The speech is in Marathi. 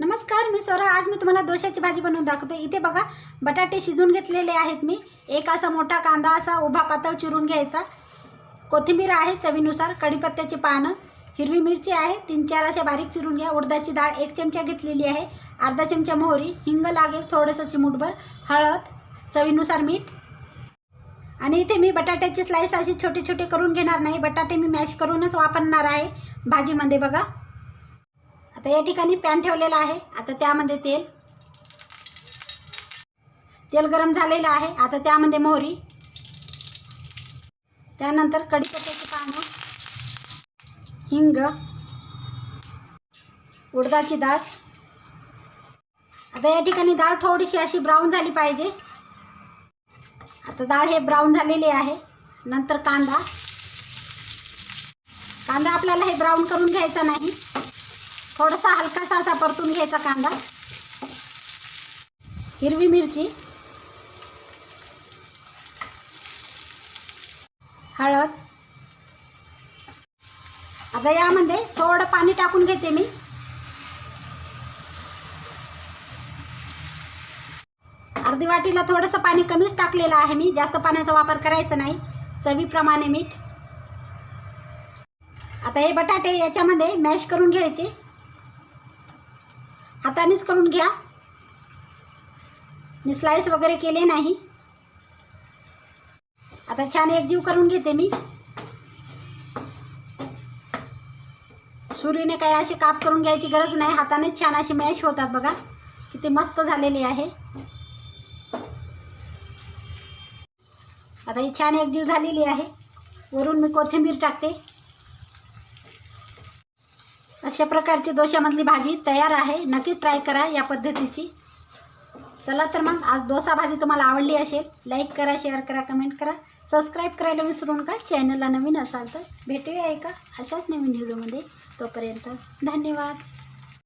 नमस्कार, मी स्वरा. आज मी तुम्हाला डोशाची भाजी बनवून दाखवते. इथे बघा, बटाटे शिजून घेतलेले आहेत मी. एक असा मोठा कांदा असा उभा पातळ चिरून घ्यायचा. कोथिंबीर आहे चवीनुसार. कढीपत्त्याची पानं, हिरवी मिरची आहे 3-4 अशा बारीक चिरून घ्या. उडदाची डाळ 1 चमचा घेतलेली आहे. अर्धा चमचा मोहरी, हिंग लागेल थोडंसं चिमूटभर, हळद, चवीनुसार मीठ. आणि इथे मी बटाट्याची स्लाइस अशी छोटे छोटे करून घेणार नाही. बटाटे मी मॅश करूनच वापरणार आहे भाजीमध्ये. बघा, आता या ठिकाणी पॅन ठेवलेला आहे. आता त्यामध्ये तेल गरम झालेलं आहे. आता त्यामध्ये मोहरी, त्यानंतर कढीपत्त्याची पानं, हिंग, उडदाची डाळ. आता या ठिकाणी डाळ थोडीशी अशी ब्राऊन झाली पाहिजे. आता डाळ हे ब्राऊन झालेली आहे. नंतर कांदा आपल्याला हे ब्राऊन करून घ्यायचा नाही, थोडासा हलकासा असा परतून घ्यायचा कांदा. हिरवी मिरची, हळद. आता यामध्ये थोडं पाणी टाकून घेते मी. अर्धी वाटीला थोडंसं पाणी कमीच टाकलेलं आहे मी. जास्त पाण्याचा वापर करायचा नाही. चवीप्रमाणे मीठ. आता हे बटाटे याच्यामध्ये मॅश करून घ्यायचे. हातानेच करून घ्या, मी स्लाइस वगैरे केले नाही. आता छान एकजीव करून घेते मी. सुरीने काही असे काप करून घ्यायची गरज नाही. हातानेच छान असे मॅश होतात. बघा किती मस्त झालेले आहे. आता ही छान एकजीव झालेली आहे. वरून मी कोथिंबीर टाकते. अशा प्रकारची डोशामधली भाजी तयार आहे. नक्की ट्राय करा या पद्धतीची. चला तर मग, आज डोसा भाजी तुम्हाला आवडली असेल, लाईक करा, शेअर करा, कमेंट करा, सबस्क्राईब करायला विसरू नका. चॅनलला नवीन असाल तर भेटूया एका अशाच नवीन व्हिडिओमध्ये. तोपर्यंत धन्यवाद.